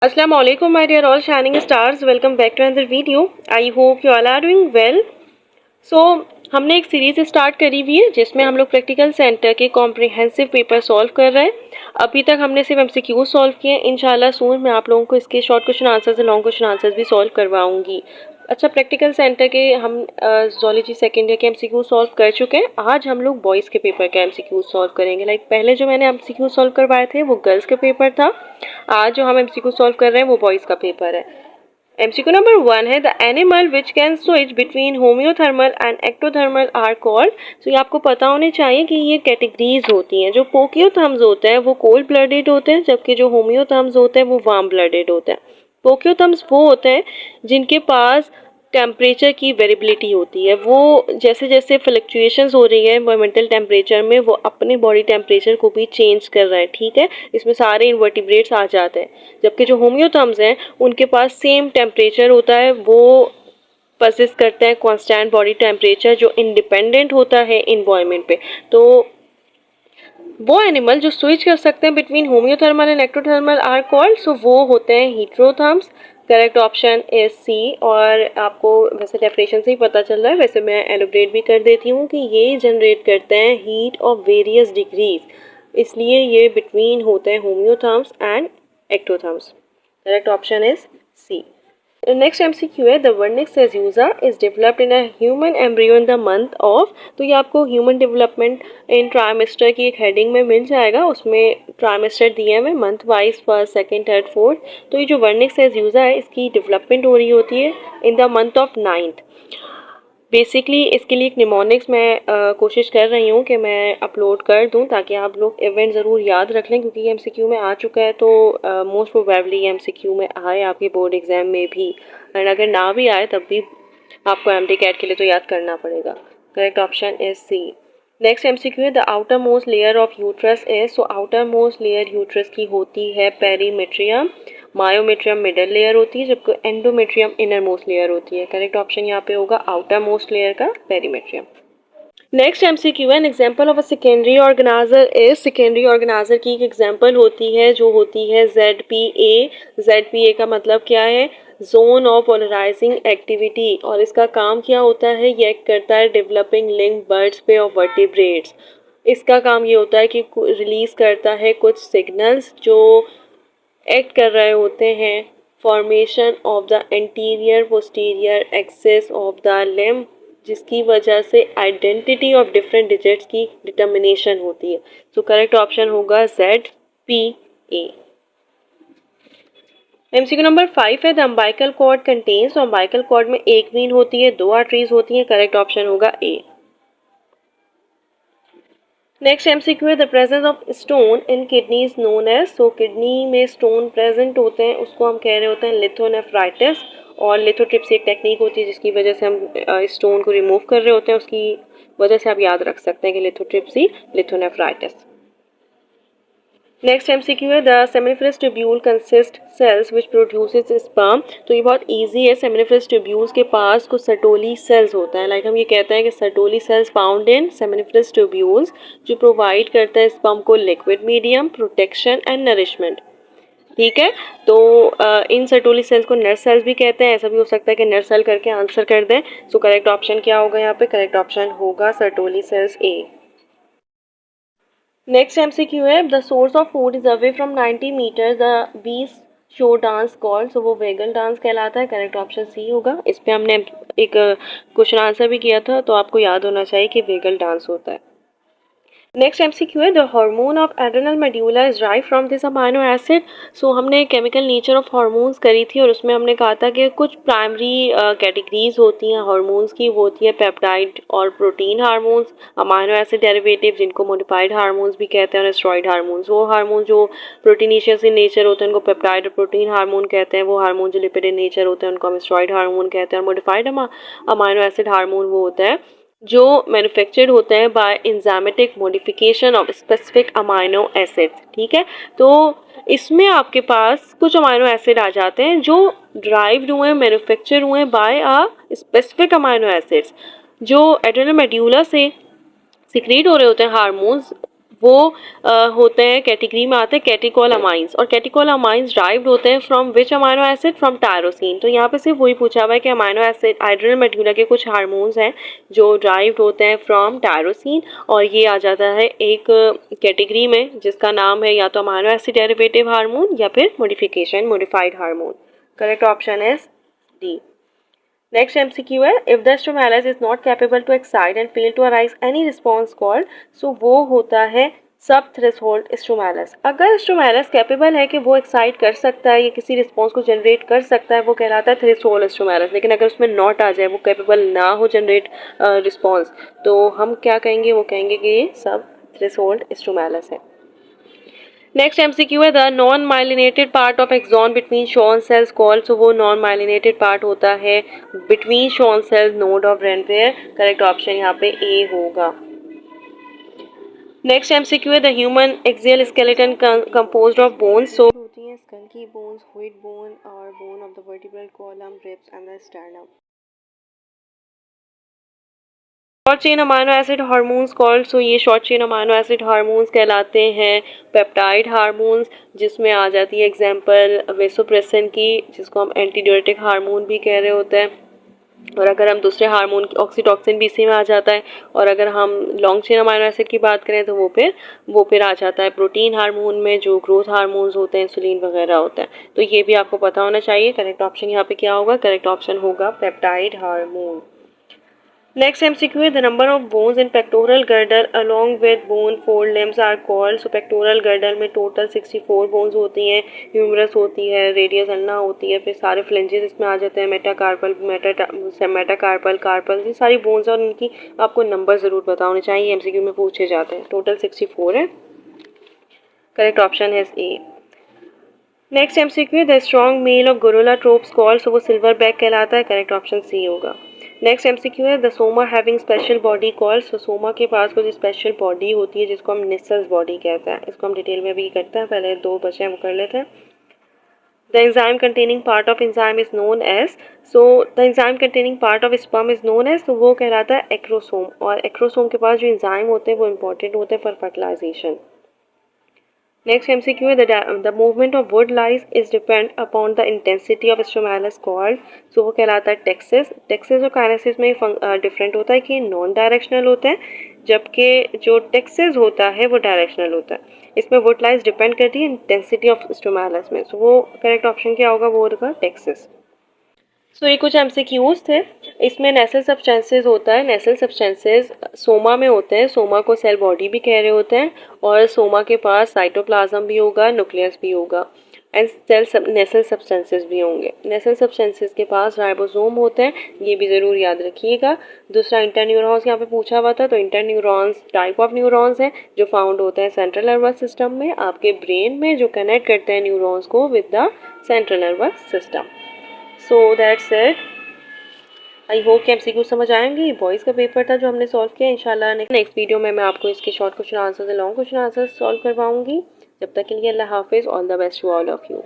Assalamu alaikum my dear all shining stars, welcome back to another video. I hope you all are doing well. So हमने एक series start करी हुई है जिसमें हम लोग प्रैक्टिकल सेंटर के कॉम्प्रिहेंसिव पेपर सॉल्व कर रहे हैं। अभी तक हमने सिर्फ एमसीक्यू सॉल्व किए हैं। इंशाल्लाह सून मैं आप लोगों को इसके शॉर्ट क्वेश्चन आंसर्स और लॉन्ग क्वेश्चन आंसर्स भी सॉल्व करवाऊंगी। अच्छा, प्रैक्टिकल सेंटर के हम जूलॉजी सेकेंड ईयर के एमसीक्यू सॉल्व कर चुके हैं। आज हम लोग बॉयज़ के पेपर का एमसीक्यू सॉल्व करेंगे। पहले जो मैंने एमसीक्यू सॉल्व करवाए थे वो गर्ल्स के पेपर था। आज जो हम एमसीक्यू सॉल्व कर रहे हैं वो बॉयज़ का पेपर है। एमसीक्यू नंबर 1 है the animal which can switch between homeothermal and ectothermal are called. तो ये आपको पता होने चाहिए कि ये कैटेगरीज होती हैं। जो पोकियोथर्म्स होते हैं वो कोल्ड ब्लडेड होते हैं, जबकि जो होम्योथर्म्स होते हैं वो वार्म ब्लडेड होते हैं। पोकियोथर्म्स वो होते हैं जिनके पास टेम्परेचर की वेरिएबिलिटी होती है। वो जैसे जैसे फ्लक्चुएशंस हो रही है एनवायरमेंटल टेम्परेचर में, वो अपने बॉडी टेम्परेचर को भी चेंज कर रहे हैं। ठीक है, इसमें सारे इन्वर्टिब्रेट्स आ जाते हैं। जबकि जो होम्योथर्म्स हैं उनके पास सेम टेम्परेचर होता है, वो परसिस्ट करते हैं कांस्टेंट बॉडी टेम्परेचर जो इंडिपेंडेंट होता है इन्वायरमेंट पे। तो वो एनिमल जो स्विच कर सकते हैं between homeothermal and ectothermal are called, so वो होते हैं heterotherms. Correct option is C. और आपको वैसे डेफिनेशन से ही पता चल रहा है, वैसे मैं एलोब्रेट भी कर देती हूँ कि ये जनरेट करते हैं हीट ऑफ वेरियस डिग्रीज, इसलिए ये बिटवीन होते हैं homeotherms and ectotherms. Correct option is C. Next MCQ है the vernix caseosa is developed in a human embryo in the month of. तो ये आपको ह्यूमन डेवलपमेंट इन ट्राइमेस्टर की एक हेडिंग में मिल जाएगा। उसमें ट्राइमेस्टर दिए हुए month wise, first second third fourth. तो ये जो वर्निक सेज्यूजा है इसकी डेवलपमेंट हो रही होती है इन the month of 9th। Basically इसके लिए एक निमोनिक्स मैं कोशिश कर रही हूँ कि मैं अपलोड कर दूँ ताकि आप लोग इवेंट ज़रूर याद रख लें, क्योंकि ये एमसीक्यू में आ चुका है। तो मोस्ट प्रोबेबली एमसीक्यू में आए आपके बोर्ड एग्जाम में भी, एंड अगर ना भी आए तब भी आपको एमडी कैट के लिए तो याद करना पड़ेगा। Correct option is C. Next MCQ है the outer most layer of uterus is. So outer most layer uterus की होती है पेरीमेट्रियम, मायोमेट्रियम मिडल लेयर होती है, जबकि एंडोमेट्रियम इनर मोस्ट लेयर होती है। करेक्ट ऑप्शन यहाँ पे होगा आउटर मोस्ट लेयर का पेरीमेट्रियम। नेक्स्ट एमसीक्यू है an example of a secondary organiser is. Secondary organiser की एक एग्जांपल होती है जो होती है ZPA। ZPA का मतलब क्या है? Zone of polarising activity. और इसका काम क्या होता है? ये एक्ट करता है डेवलपिंग लिंक बर्ड्स पे और वर्टिब्रेट्स। इसका काम ये होता है कि रिलीज करता है कुछ सिग्नल्स जो एक्ट कर रहे होते हैं formation of the anterior posterior access of the limb, जिसकी वजह से आइडेंटिटी ऑफ डिफरेंट डिजिट्स की डिटर्मिनेशन होती है। सो करेक्ट ऑप्शन होगा ZPA। एमसीक्यू नंबर 5 है द अम्बाइकल कॉर्ड कंटेन्स। तो अम्बाइकल कॉर्ड में एक वेन होती है, 2 आर्टरीज होती हैं। करेक्ट ऑप्शन होगा A। नेक्स्ट एमसीक्यू है the presence of stone in kidney is known as. So kidney में स्टोन प्रेजेंट होते हैं उसको हम कह रहे होते हैं लिथोनेफ्राइटिस। और लिथोट्रिप्सी एक टेक्निक होती है जिसकी वजह से हम स्टोन को रिमूव कर रहे होते हैं, उसकी वजह से आप याद रख सकते हैं कि लिथोट्रिप्सी लिथोनेफ्राइटिस। नेक्स्ट एमसीक्यू है the seminiferous tubule consist cells which produces sperm. तो ये बहुत इजी है। सेमिनिफरस ट्यूब्यूल्स के पास कुछ सर्टोली सेल्स होता है। हम ये कहते हैं कि Sertoli cells found in seminiferous tubules, जो प्रोवाइड करता है स्पर्म को liquid medium, protection and nourishment. ठीक है, तो इन सर्टोली सेल्स को नर्स सेल्स भी कहते हैं। ऐसा भी हो सकता है कि नर्स सेल करके आंसर कर दें। सो करेक्ट ऑप्शन क्या होगा यहाँ पे? करेक्ट ऑप्शन होगा Sertoli cells A। Next MCQ है the source of food is away from 90 metre the bees show dance called. So वो वेगल डांस कहलाता है। करेक्ट ऑप्शन सी होगा। इस पे हमने एक क्वेश्चन आंसर भी किया था, तो आपको याद होना चाहिए कि वेगल डांस होता है। नेक्स्ट एमसीक्यू है the hormone of adrenal medulla is राइव from this amino acid. So हमने केमिकल नेचर ऑफ हार्मोन्स करी थी और उसमें हमने कहा था कि कुछ प्राइमरी कैटेगरीज होती हैं हार्मोन्स की, वो होती है पेप्टाइड और protein hormones, amino acid derivative जिनको मॉडिफाइड हार्मोन्स भी कहते हैं, और स्टेरॉइड हार्मोन्स। वो हार्मोन जो प्रोटीनिशियस इन नेचर होते हैं उनको पेप्टाइड और प्रोटीन हार्मोन कहते हैं। वो हार्मोन जो लिपिड इन नेचर होते हैं उनको हम स्टेरॉइड हार्मोन कहते हैं। और मॉडिफाइड अमाइनो एसिड हार्मोन वो होता है जो मैन्युफैक्चर्ड होते हैं by enzymatic modification of specific amino acids. ठीक है, तो इसमें आपके पास कुछ अमाइनो एसिड आ जाते हैं जो ड्राइव्ड हुए, मैन्युफैक्चर हुए by a specific amino acids, जो एड्रेनल मेड्यूला से सिक्रीट हो रहे होते हैं हार्मोन्स। वो होते हैं, कैटेगरी में आते हैं कैटेकोलामाइंस, और कैटेकोलामाइंस ड्राइव्ड होते हैं from which amino acid, from tyrosine. तो यहाँ पे सिर्फ वही पूछा हुआ है कि अमाइनो एसिड हाइड्रोजन मेड्यूला के कुछ हार्मोन्स हैं जो ड्राइव्ड होते हैं फ्रॉम टायरोसिन, और ये आ जाता है एक कैटेगरी में जिसका नाम है या तो अमाइनो एसिड डेरिवेटिव हार्मोन या फिर modified hormone. Correct option is D. Next MCQ है, if the stimulus is not capable to excite and fail to arise any response called, so वो होता है सब थ्रेशोल्ड स्ट्रोमेलस। अगर स्ट्रोमेलस कैपेबल है कि वो एक्साइट कर सकता है या किसी रिस्पॉन्स को जनरेट कर सकता है, वो कहलाता है थ्रेशोल्ड स्ट्रोमेलस। लेकिन अगर उसमें नॉट आ जाए, वो कैपेबल ना हो जनरेट रिस्पॉन्स, तो हम क्या कहेंगे, वो कहेंगे कि ये सब थ्रेशोल्ड स्ट्रोमेलस है। नेक्स्ट MCQ है, the non myelinated part of axon between Schwann cells called, so वो नॉन माइलिनेटेड पार्ट होता है between Schwann cells node of Ranvier. Correct option यहाँ पे ए होगा। नेक्स्ट MCQ है, the human axial skeleton composed of bones, so होती है skull की बोन्स, व्हिट बोन और bone of the vertebral column, ribs and the sternum. Short chain amino acid hormones called, सो ये short chain amino acid hormones कहलाते हैं peptide hormones, जिसमें आ जाती है एग्जांपल वेसोप्रेसिन की, जिसको हम एंटीडायरेटिक हार्मोन भी कह रहे होते हैं। और अगर हम दूसरे हार्मोन की, ऑक्सीटॉक्सिन भी इसी में आ जाता है। और अगर हम लॉन्ग चेन अमाइनो एसिड की बात करें तो वो फिर आ जाता है प्रोटीन हार्मोन में, जो ग्रोथ हार्मोन्स होते हैं, इंसुलिन वगैरह होता है। तो ये भी आपको पता होना चाहिए। करेक्ट ऑप्शन यहाँ पे क्या होगा, करेक्ट ऑप्शन होगा पेप्टाइड हार्मोन। Next MCQ है, the number of bones in pectoral girdle along with bone fold limbs are called, so pectoral girdle में टोटल 64 बोन्स होती हैं, ह्यूमरस होती है, रेडियस अल्ना होती है, फिर सारे फ्लेंजेस इसमें आ जाते हैं, मेटाकार्पल, मेटाकार्पल, कार्पल, ये सारी बोन्स और उनकी आपको नंबर ज़रूर पता होने चाहिए, MCQ में पूछे जाते हैं। टोटल 64 है। करेक्ट ऑप्शन है A. Next MCQ, the strong male of gorilla troops called, so वो सिल्वर बैक कहलाता है। करेक्ट ऑप्शन सी होगा। नेक्स्ट MCQ है, the soma having special body called, so soma के पास कुछ स्पेशल बॉडी होती है जिसको हम निसल्स बॉडी कहते हैं। इसको हम डिटेल में भी करते हैं, पहले दो बचे हैं वो कर लेते हैं। The enzyme containing part of enzyme is known as, so the enzyme containing part of sperm is known as, तो वो कहलाता है एक्रोसोम। और एक्रोसोम के पास जो एंजाइम होते हैं वो इंपॉर्टेंट होते हैं फॉर फर्टिलाइजेशन। Next MCQ है, the movement of wood lice is depend upon the intensity of stromalus called, so वो कहलाता है टेक्सिस। टेक्सिस और काइनेसिस में डिफरेंट होता है कि नॉन डायरेक्शनल होता है, जबकि जो टेक्सिस होता है वो डायरेक्शनल होता है। इसमें वुड लाइस डिपेंड करती है इंटेंसिटी ऑफ स्ट्रोमालस में, सो वो करेक्ट ऑप्शन क्या होगा, वो होगा टेक्सिस। सो ये कुछ MCQs थे। इसमें नेसल सब्सटेंसेस होता है, नेसल सब्सटेंसेस सोमा में होते हैं, सोमा को सेल बॉडी भी कह रहे होते हैं, और सोमा के पास साइटोप्लाज्म भी होगा, न्यूक्लियस भी होगा, एंड नेसल सब्सटेंसेस भी होंगे। नेसल सब्सटेंसेस के पास राइबोसोम होते हैं, ये भी ज़रूर याद रखिएगा। दूसरा इंटरन्यूरॉन्स यहाँ पे पूछा हुआ था, तो इंटरन्यूरॉन्स टाइप ऑफ न्यूरॉन्स हैं जो फाउंड होते हैं सेंट्रल नर्वस सिस्टम में, आपके ब्रेन में, जो कनेक्ट करते हैं न्यूरॉन्स को with the central nervous system. So that's it. I hope कि MCQ समझ आएंगे। बॉयज़ का पेपर था जो हमने सॉल्व किया। इंशाल्लाह नेक्स्ट वीडियो में मैं आपको इसके short question answers, long question answers solve करवाऊंगी। जब तक के लिए अल्लाह हाफिज़, all the best to all of you.